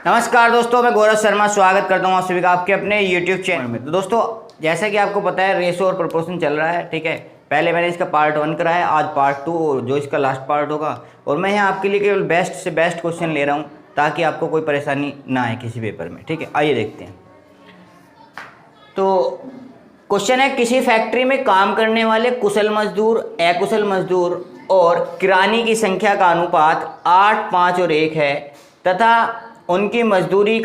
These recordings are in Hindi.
नमस्कार दोस्तों, मैं गौरव शर्मा स्वागत करता हूँ आप सभी का आपके अपने YouTube चैनल में। तो दोस्तों, जैसा कि आपको पता है रेशो और प्रोपोर्शन चल रहा है, ठीक है। पहले मैंने इसका पार्ट 1 कराया, आज पार्ट 2 जो इसका लास्ट पार्ट होगा। और मैं यहाँ आपके लिए केवल बेस्ट से बेस्ट क्वेश्चन ले रहा हूँ ताकि आपको कोई परेशानी ना आए किसी पेपर में, ठीक है। आइए देखते हैं। तो क्वेश्चन है, किसी फैक्ट्री में काम करने वाले कुशल मजदूर, अकुशल मजदूर और किरानी की संख्या का अनुपात 8, 5 और 1 है तथा उनकी मजदूरी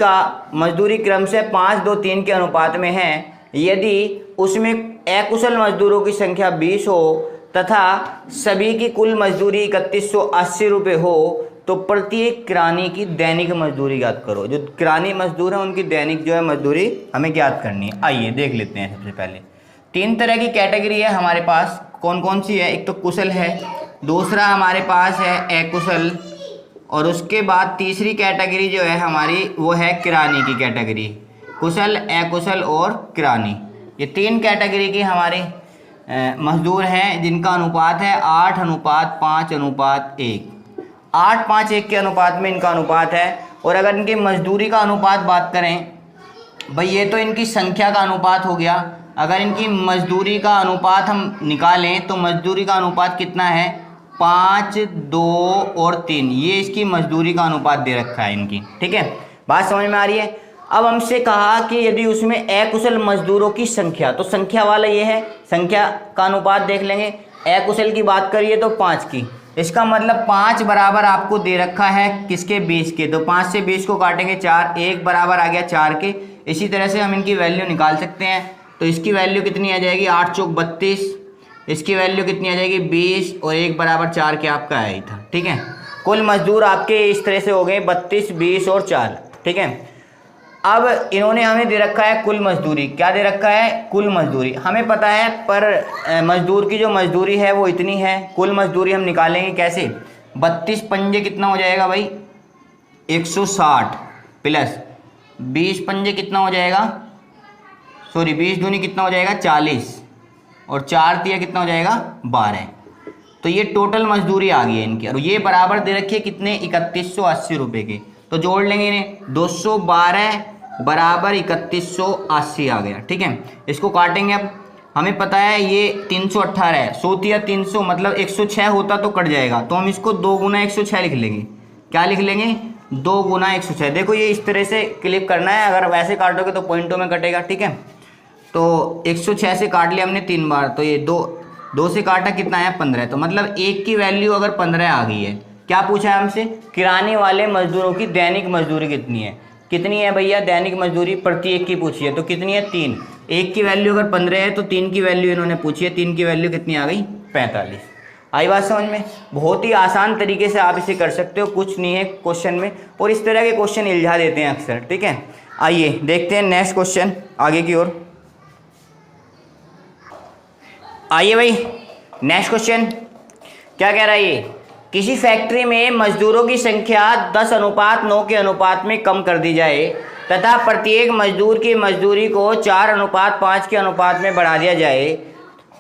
क्रम से 5, 2, 3 के अनुपात में है। यदि उसमें अकुशल मजदूरों की संख्या 20 हो तथा सभी की कुल मजदूरी 3180 रुपये हो तो प्रत्येक किरानी की दैनिक मजदूरी ज्ञात करो। जो किरानी मजदूर है उनकी दैनिक जो है मजदूरी हमें ज्ञात करनी है। आइए देख लेते हैं। सबसे पहले 3 तरह की कैटेगरी है हमारे पास। कौन कौन सी है? एक तो कुशल है, दूसरा हमारे पास है अकुशल, और उसके बाद तीसरी कैटेगरी जो है हमारी वो है किरानी की कैटेगरी। कुशल, अकुशल और किरानी, ये 3 कैटेगरी की हमारी मजदूर हैं जिनका अनुपात है 8:5:1। 8:5:1 के अनुपात में इनका अनुपात है। और अगर इनकी मजदूरी का अनुपात बात करें, भाई ये तो इनकी संख्या का अनुपात हो गया। अगर इनकी मजदूरी का अनुपात हम निकालें तो मजदूरी का अनुपात कितना है? 5, 2 और 3। ये इसकी मजदूरी का अनुपात दे रखा है इनकी, ठीक है। बात समझ में आ रही है? अब हमसे कहा कि यदि उसमें अकुशल मजदूरों की संख्या, तो संख्या वाला ये है, संख्या का अनुपात देख लेंगे। अकुशल की बात करिए तो 5 की, इसका मतलब 5 बराबर आपको दे रखा है किसके? 20 के। तो 5 से 20 को काटेंगे 4, 1 बराबर आ गया 4 के। इसी तरह से हम इनकी वैल्यू निकाल सकते हैं। तो इसकी वैल्यू कितनी आ जाएगी? 8 चौक 32। इसकी वैल्यू कितनी आ जाएगी? 20 और 1 बराबर 4 के आपका आया ही था, ठीक है। कुल मजदूर आपके इस तरह से हो गए 32, 20 और 4, ठीक है। अब इन्होंने हमें दे रखा है कुल मजदूरी। क्या दे रखा है? कुल मजदूरी। हमें पता है पर मजदूर की जो मजदूरी है वो इतनी है। कुल मजदूरी हम निकालेंगे कैसे? 32 पंजे कितना हो जाएगा भाई? 160 प्लस 20 पंजे कितना हो जाएगा? 20 दूनी कितना हो जाएगा? 40 और 4 तिया कितना हो जाएगा? 12। तो ये टोटल मजदूरी आ गई है इनकी। और ये बराबर दे रखी है कितने? 3180 रुपये के। तो जोड़ लेंगे इन्हें। 212 बराबर 3180 आ गया, ठीक है। इसको काटेंगे। अब हमें पता है ये 318 है। 100 तिया 300 मतलब 106 होता तो कट जाएगा। तो हम इसको 2 गुना 106 लिख लेंगे। क्या लिख लेंगे? 2 गुना 106। देखो ये इस तरह से क्लिक करना है। अगर वैसे काटोगे तो पॉइंटों में कटेगा, ठीक है। तो 106 से काट लिया हमने 3 बार। तो ये 2 से काटा कितना है? 15। तो मतलब 1 की वैल्यू अगर 15 आ गई है। क्या पूछा है हमसे? किराने वाले मजदूरों की दैनिक मजदूरी कितनी है? कितनी है भैया दैनिक मजदूरी? प्रत्येक की पूछी है। तो कितनी है? 3। 1 की वैल्यू अगर 15 है तो 3 की वैल्यू इन्होंने पूछी है। 3 की वैल्यू कितनी आ गई? 45। आई बात समझ में? बहुत ही आसान तरीके से आप इसे कर सकते हो, कुछ नहीं है क्वेश्चन में। और इस तरह के क्वेश्चन इल्झा देते हैं अक्सर, ठीक है। आइए देखते हैं नेक्स्ट क्वेश्चन आगे की ओर। आइए भाई नेक्स्ट क्वेश्चन क्या कह रहा है ये? किसी फैक्ट्री में मजदूरों की संख्या 10:9 के अनुपात में कम कर दी जाए तथा प्रत्येक मजदूर की मजदूरी को 4:5 के अनुपात में बढ़ा दिया जाए।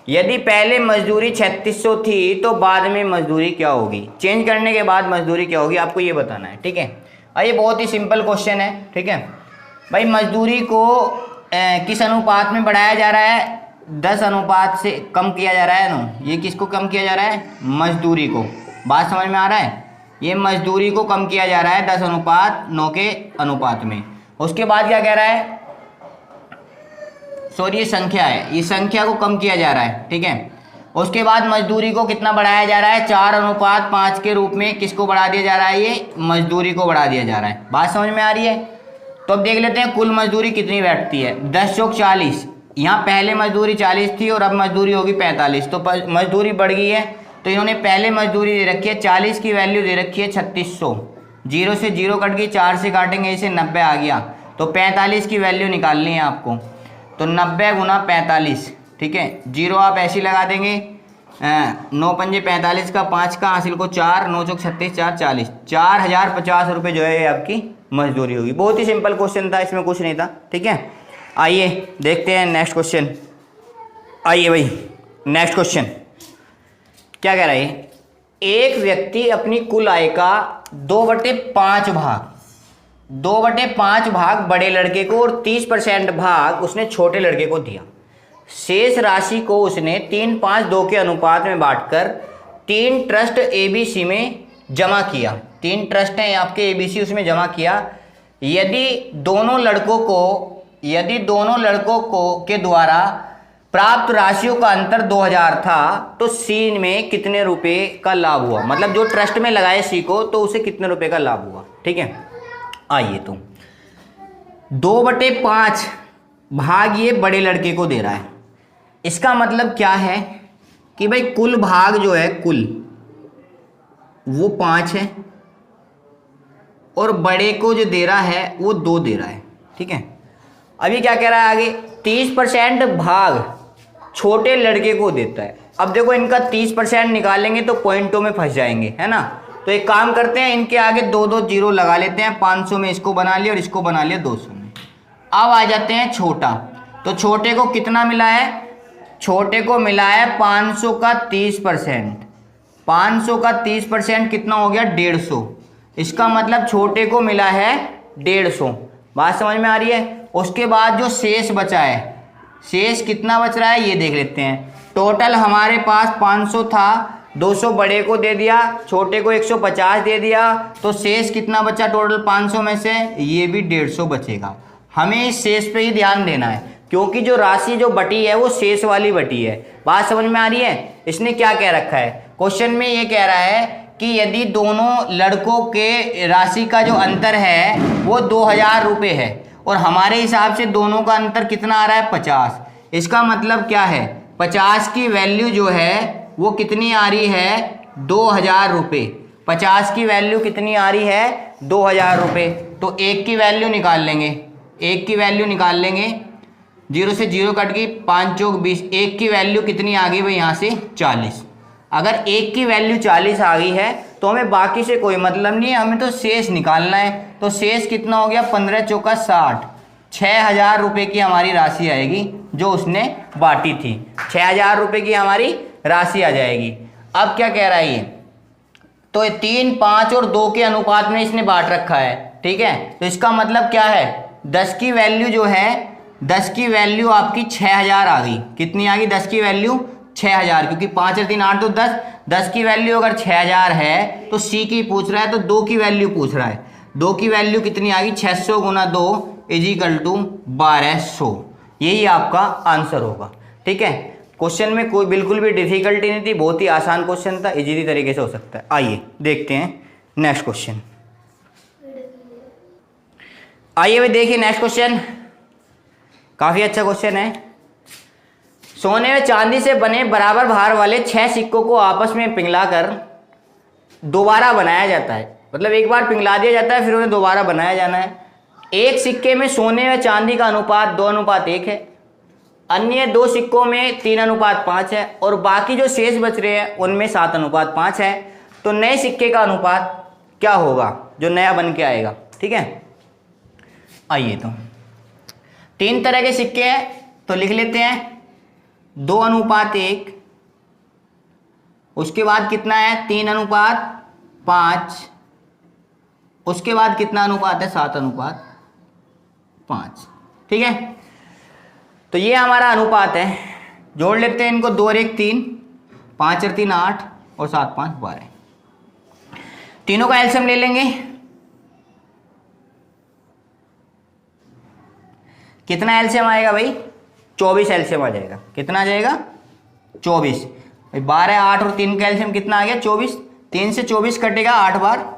यदि पहले मजदूरी 3600 थी तो बाद में मजदूरी क्या होगी? चेंज करने के बाद मजदूरी क्या होगी आपको ये बताना है, ठीक है। ये बहुत ही सिंपल क्वेश्चन है, ठीक है भाई। मजदूरी को किस अनुपात में बढ़ाया जा रहा है? 10 अनुपात से कम किया जा रहा है ना। ये किसको कम किया जा रहा है? मजदूरी को। बात समझ में आ रहा है? ये मजदूरी को कम किया जा रहा है 10:9 के अनुपात में। उसके बाद क्या कह रहा है? सॉरी ये संख्या है, ये संख्या को कम किया जा रहा है, ठीक है। उसके बाद मजदूरी को कितना बढ़ाया जा रहा है? 4:5 के रूप में किसको बढ़ा दिया जा रहा है? ये मजदूरी को बढ़ा दिया जा रहा है। बात समझ में आ रही है? तो अब देख लेते हैं कुल मजदूरी कितनी बैठती है। 10 चौक 40। यहाँ पहले मजदूरी 40 थी और अब मजदूरी होगी 45। तो मजदूरी बढ़ गई है। तो इन्होंने पहले मजदूरी दे रखी है 40 की वैल्यू दे रखी है 3600। 0 से 0 कट गई, 4 से काटेंगे इसे 90 आ गया। तो 45 की वैल्यू निकालनी है आपको। तो 90 गुना 45, ठीक है। 0 आप ऐसे लगा देंगे। 9 पंजे 45 का 5 का हासिल को 4, 9 चौक 36, 4 40। 4050 रुपये जो है आपकी मजदूरी होगी। बहुत ही सिंपल क्वेश्चन था, इसमें कुछ नहीं था, ठीक है। आइए देखते हैं नेक्स्ट क्वेश्चन। आइए भाई नेक्स्ट क्वेश्चन क्या कह रहा है? एक व्यक्ति अपनी कुल आय का 2/5 भाग 2/5 भाग बड़े लड़के को और 30% भाग उसने छोटे लड़के को दिया। शेष राशि को उसने 3-5-2 के अनुपात में बांटकर 3 ट्रस्ट ABC में जमा किया। 3 ट्रस्ट हैं आपके ABC, उसमें जमा किया। यदि दोनों लड़कों को के द्वारा प्राप्त राशियों का अंतर 2000 था तो C में कितने रुपए का लाभ हुआ। मतलब जो ट्रस्ट में लगाए C को तो उसे कितने रुपए का लाभ हुआ। ठीक है, आइए तो 2/5 भाग ये बड़े लड़के को दे रहा है। इसका मतलब क्या है कि भाई कुल भाग जो है कुल वो 5 है और बड़े को जो दे रहा है वो 2 दे रहा है। ठीक है, अभी क्या कह रहा है आगे, 30% भाग छोटे लड़के को देता है। अब देखो इनका 30% निकालेंगे तो पॉइंटों में फंस जाएंगे, है ना। तो एक काम करते हैं, इनके आगे 2-2 जीरो लगा लेते हैं। 500 में इसको बना लिया और इसको बना लिया 200 में। अब आ जाते हैं छोटा, तो छोटे को कितना मिला है, छोटे को मिला है 500 का 30%। 500 का 30% कितना हो गया, 150। इसका मतलब छोटे को मिला है 150। बात समझ में आ रही है। उसके बाद जो शेष बचा है, शेष कितना बच रहा है ये देख लेते हैं। टोटल हमारे पास 500 था, 200 बड़े को दे दिया, छोटे को 150 दे दिया, तो शेष कितना बचा टोटल 500 में से, ये भी 150 बचेगा। हमें इस शेष पे ही ध्यान देना है क्योंकि जो राशि जो बटी है वो शेष वाली बटी है। बात समझ में आ रही है। इसने क्या कह रखा है, क्वेश्चन में ये कह रहा है कि यदि दोनों लड़कों के राशि का जो अंतर है वो 2000 रुपये है और हमारे हिसाब से दोनों का अंतर कितना आ रहा है, 50। इसका मतलब क्या है, 50 की वैल्यू जो है वो कितनी आ रही है, 2000 रुपये। 50 की वैल्यू कितनी आ रही है, 2000 रुपये। तो 1 की वैल्यू निकाल लेंगे, 1 की वैल्यू निकाल लेंगे, 0 से 0 कट गई, 5 चौक 20। 1 की वैल्यू कितनी आ गई भाई यहाँ से, 40। अगर 1 की वैल्यू 40 आ गई है तो हमें बाकी से कोई मतलब नहीं है, हमें तो शेष निकालना है। तो शेष कितना हो गया, 15 चौका 60। 6000 रुपये की हमारी राशि आएगी जो उसने बांटी थी। 6000 रुपये की हमारी राशि आ जाएगी। अब क्या कह रहा है ये, तो 3, 5 और 2 के अनुपात में इसने बांट रखा है। ठीक है, तो इसका मतलब क्या है, 10 की वैल्यू जो है, 10 की वैल्यू आपकी 6000 आ गई। कितनी आ गई, 10 की वैल्यू 6000, क्योंकि 5 और 3 8 तो 10। 10 की वैल्यू अगर 6000 है तो C की पूछ रहा है, तो 2 की वैल्यू पूछ रहा है। 2 की वैल्यू कितनी आ गई, 600 गुना 2 = 1200। यही आपका आंसर होगा। ठीक है, क्वेश्चन में कोई बिल्कुल भी डिफिकल्टी नहीं थी, बहुत ही आसान क्वेश्चन था, इजीली तरीके से हो सकता है। आइए देखते हैं नेक्स्ट क्वेश्चन। आइए भाई देखिए नेक्स्ट क्वेश्चन, काफ़ी अच्छा क्वेश्चन है। सोने व चांदी से बने बराबर भार वाले 6 सिक्कों को आपस में पिघलाकर दोबारा बनाया जाता है। मतलब एक बार पिघला दिया जाता है फिर उन्हें दोबारा बनाया जाना है। एक सिक्के में सोने व चांदी का अनुपात 2:1 है, अन्य 2 सिक्कों में 3:5 है और बाकी जो शेष बच रहे हैं उनमें 7:5 है। तो नए सिक्के का अनुपात क्या होगा जो नया बन के आएगा। ठीक है, आइए तो 3 तरह के सिक्के हैं तो लिख लेते हैं, 2:1, उसके बाद कितना है 3:5, उसके बाद कितना अनुपात है 7:5। ठीक है, तो ये हमारा अनुपात है। जोड़ लेते हैं इनको, 2 और 1 3, 5 और 3 8 और 7 5 12। तीनों का एलसीएम ले लेंगे, कितना एलसीएम आएगा भाई, 24 एलसीएम आ जाएगा। कितना आ जाएगा, 24। 12 8 और 3 का एलसीएम कितना आ गया, 24। 3 से 24 कटेगा 8 बार,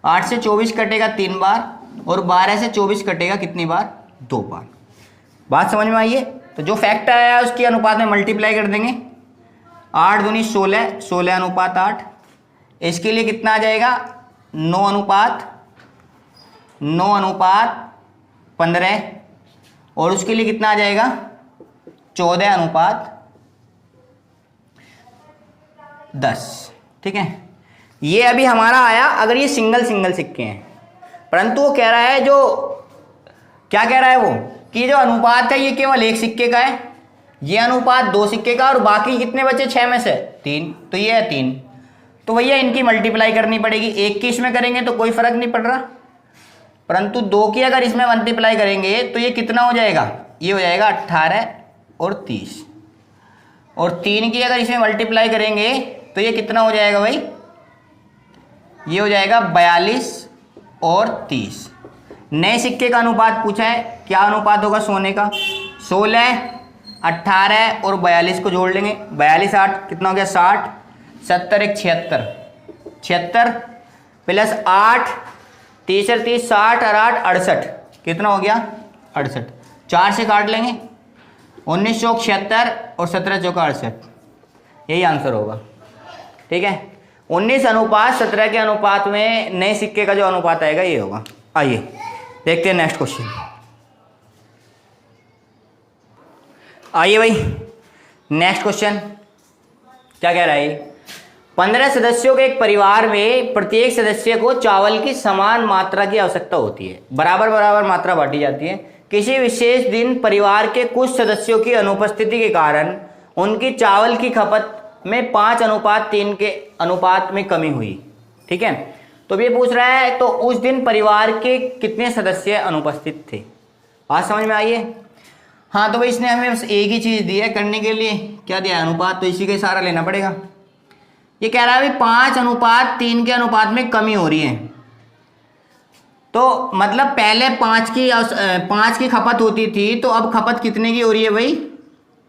8 से 24 कटेगा 3 बार और 12 से 24 कटेगा कितनी बार, 2 बार। बात समझ में आई है। तो जो फैक्टर आया उसके अनुपात में मल्टीप्लाई कर देंगे, 8 दूनी 16, 16:8। इसके लिए कितना आ जाएगा, 9:15 और उसके लिए कितना आ जाएगा, 14:10। ठीक है, ये अभी हमारा आया अगर ये सिंगल सिक्के हैं, परंतु वो कह रहा है, जो क्या कह रहा है वो, कि जो अनुपात है ये केवल एक सिक्के का है, ये अनुपात 2 सिक्के का और बाकी कितने बचे 6 में से 3, तो ये है 3। तो भैया इनकी मल्टीप्लाई करनी पड़ेगी। 1 की इसमें करेंगे तो कोई फर्क नहीं पड़ रहा, परंतु 2 की अगर इसमें मल्टीप्लाई करेंगे तो ये कितना हो जाएगा, ये हो जाएगा 18 और 30। और 3 की अगर इसमें मल्टीप्लाई करेंगे तो ये कितना हो जाएगा भाई, ये हो जाएगा 42 और 30। नए सिक्के का अनुपात पूछा है, क्या अनुपात होगा सोने का, 16, 18 और 42 को जोड़ लेंगे, 42 8 कितना हो गया 60, 70 एक 76, 76 प्लस 8 30 और 30 60 और 8 68, कितना हो गया 68, 4 से काट लेंगे, 19 चौक 76 और 17 चौका 68, यही आंसर होगा। ठीक है, 19 अनुपात 17 के अनुपात में नए सिक्के का जो अनुपात आएगा ये होगा। आइए देखते हैं नेक्स्ट क्वेश्चन। आइए भाई नेक्स्ट क्वेश्चन क्या कह रहा है, 15 सदस्यों के एक परिवार में प्रत्येक सदस्य को चावल की समान मात्रा की आवश्यकता होती है, बराबर बराबर मात्रा बांटी जाती है। किसी विशेष दिन परिवार के कुछ सदस्यों की अनुपस्थिति के कारण उनकी चावल की खपत में 5:3 के अनुपात में कमी हुई। ठीक है, तो ये पूछ रहा है तो उस दिन परिवार के कितने सदस्य अनुपस्थित थे। बात समझ में आई है। हाँ तो भाई इसने हमें बस एक ही चीज़ दी है करने के लिए, क्या दिया है, अनुपात, तो इसी का सहारा लेना पड़ेगा। ये कह रहा है भाई 5:3 के अनुपात में कमी हो रही है, तो मतलब पहले 5 की खपत होती थी, तो अब खपत कितने की हो रही है भाई,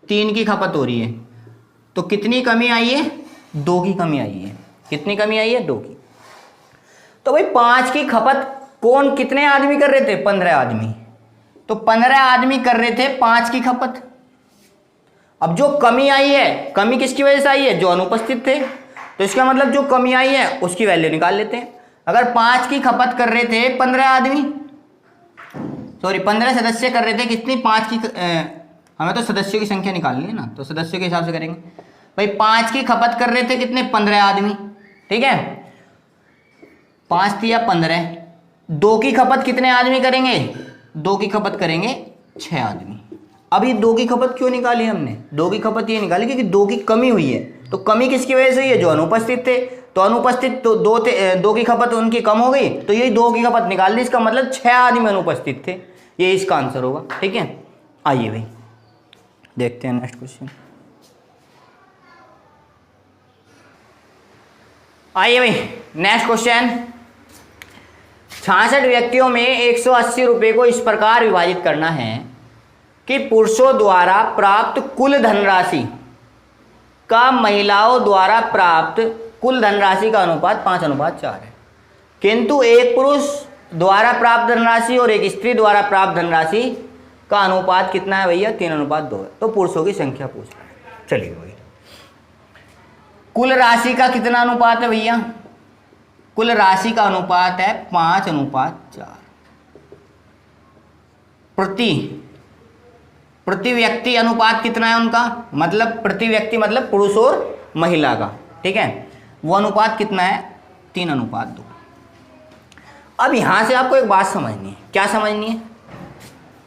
3 की खपत हो रही है। तो कितनी कमी आई है, 2 की कमी आई है। कितनी कमी आई है, 2 की। तो भाई 5 की खपत कौन कितने आदमी कर रहे थे, 15 आदमी, तो 15 आदमी कर रहे थे 5 की खपत। अब जो कमी आई है, कमी किसकी वजह से आई है, जो अनुपस्थित थे, तो इसका मतलब जो कमी आई है उसकी वैल्यू निकाल लेते हैं। अगर 5 की खपत कर रहे थे 15 आदमी, सॉरी 15 सदस्य कर रहे थे, कितनी 5 की हमें तो सदस्यों की संख्या निकालनी है ना, तो सदस्यों के हिसाब से करेंगे। भाई 5 की खपत कर रहे थे कितने, 15 आदमी। ठीक है, 5 दिया 15, 2 की खपत कितने आदमी करेंगे, 2 की खपत करेंगे 6 आदमी। अभी 2 की खपत क्यों निकाली हमने, 2 की खपत ये निकाली क्योंकि 2 की कमी हुई है। तो कमी किसकी वजह से हुई है, जो अनुपस्थित थे, तो अनुपस्थित तो 2 की खपत उनकी कम हो गई, तो यही 2 की खपत निकाल दी, इसका मतलब 6 आदमी अनुपस्थित थे, ये इसका आंसर होगा। ठीक है, आइए भाई देखते हैं नेक्स्ट क्वेश्चन। आइए भाई नेक्स्ट क्वेश्चन, 66 व्यक्तियों में 180 रुपये को इस प्रकार विभाजित करना है कि पुरुषों द्वारा प्राप्त कुल धनराशि का महिलाओं द्वारा प्राप्त कुल धनराशि का अनुपात 5:4 है, किंतु एक पुरुष द्वारा प्राप्त धनराशि और एक स्त्री द्वारा प्राप्त धनराशि का अनुपात कितना है भैया, 3:2 है। तो पुरुषों की संख्या पूछ रहा है। चलिए भाई, कुल राशि का कितना अनुपात है भैया, कुल राशि का अनुपात है 5:4। प्रति व्यक्ति अनुपात कितना है उनका, मतलब प्रति व्यक्ति मतलब पुरुष और महिला का। ठीक है, वो अनुपात कितना है, 3:2। अब यहां से आपको एक बात समझनी है, क्या समझनी है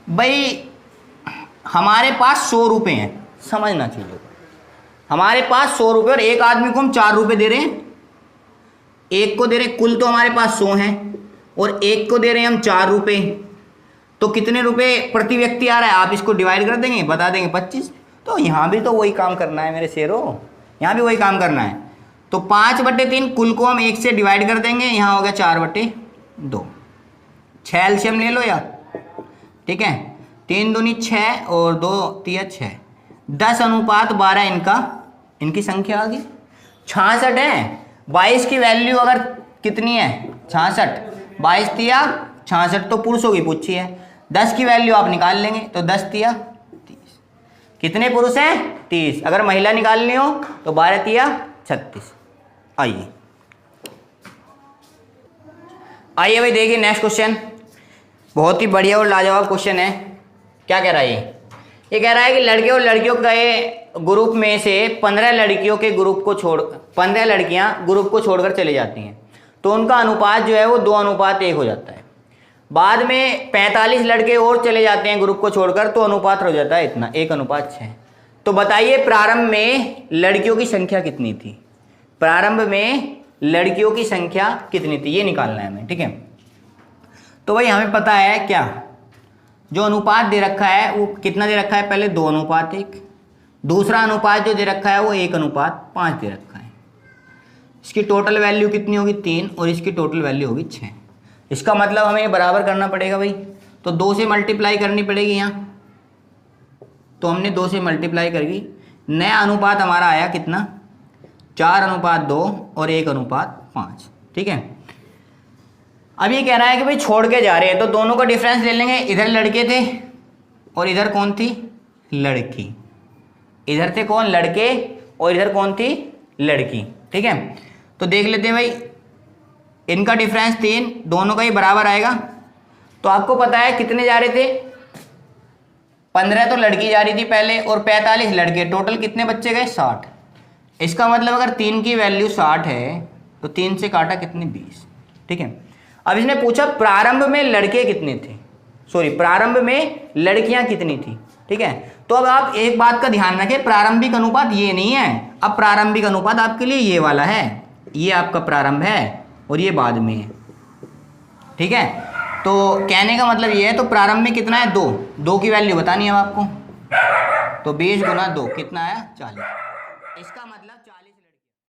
भाई, हमारे पास 100 रुपये हैं, समझना चाहिए। हमारे पास 100 रुपये और एक आदमी को हम 4 रुपये दे रहे हैं, एक को दे रहे, कुल तो हमारे पास 100 हैं और एक को दे रहे हैं हम 4 रुपये, तो कितने रुपए प्रति व्यक्ति आ रहा है, आप इसको डिवाइड कर देंगे, बता देंगे 25। तो यहाँ भी तो वही काम करना है मेरे शेरों, यहाँ भी वही काम करना है। तो 5/3 कुल को हम 1 से डिवाइड कर देंगे, यहाँ हो गया 4/2, 6 एलसीएम ले लो यार। ठीक है, 3 दूनी 6 और 2 तिया 6, 10:12 इनकी संख्या आ गई। 66 है, 22 की वैल्यू अगर कितनी है 66, 22 तिया 66 तो पुरुषों की पूछी है, 10 की वैल्यू आप निकाल लेंगे, तो 10 तिया 30। कितने पुरुष हैं, 30। अगर महिला निकालनी हो तो 12 तिया 36। आइए भाई देखिए नेक्स्ट क्वेश्चन, बहुत ही बढ़िया और लाजवाब क्वेश्चन है। क्या कह रहा है ये कह रहा है कि लड़के और लड़कियों के ग्रुप में से 15 लड़कियों के ग्रुप को 15 लड़कियां ग्रुप को छोड़कर चली जाती हैं, तो उनका अनुपात जो है वो 2:1 हो जाता है। बाद में 45 लड़के और चले जाते हैं ग्रुप को छोड़कर, तो अनुपात हो जाता है इतना, 1:6। तो बताइए प्रारंभ में लड़कियों की संख्या कितनी थी, प्रारंभ में लड़कियों की संख्या कितनी थी, ये निकालना है हमें। ठीक है, तो भाई हमें पता है क्या, जो अनुपात दे रखा है वो कितना दे रखा है, पहले 2:1, दूसरा अनुपात जो दे रखा है वो 1:5 दे रखा है। इसकी टोटल वैल्यू कितनी होगी 3 और इसकी टोटल वैल्यू होगी 6। इसका मतलब हमें ये बराबर करना पड़ेगा भाई, तो 2 से मल्टीप्लाई करनी पड़ेगी यहाँ, तो हमने 2 से मल्टीप्लाई करेगी। नया अनुपात हमारा आया कितना, 4:2 और 1:5। ठीक है, अब ये कह रहा है कि भाई छोड़ के जा रहे हैं, तो दोनों का डिफरेंस ले लेंगे। इधर लड़के थे और इधर कौन थी, लड़की। इधर थे कौन, लड़के, और इधर कौन थी, लड़की। ठीक है, तो देख लेते हैं भाई, इनका डिफरेंस 3, दोनों का ही बराबर आएगा। तो आपको पता है कितने जा रहे थे, 15 तो लड़की जा रही थी पहले और 45 लड़के, टोटल कितने बच्चे गए, 60। इसका मतलब अगर 3 की वैल्यू 60 है तो 3 से काटा कितने, 20। ठीक है, अब इसने पूछा प्रारंभ में लड़के कितने थे, सॉरी प्रारंभ में लड़कियां कितनी थी। ठीक है, तो अब आप एक बात का ध्यान रखें, प्रारंभिक अनुपात ये नहीं है, अब प्रारंभिक अनुपात आपके लिए ये वाला है, ये आपका प्रारंभ है और ये बाद में है। ठीक है, तो कहने का मतलब ये है, तो प्रारंभ में कितना है, 2 की वैल्यू बतानी है अब आपको, तो 20 × 2 कितना आया, 40। इसका मतलब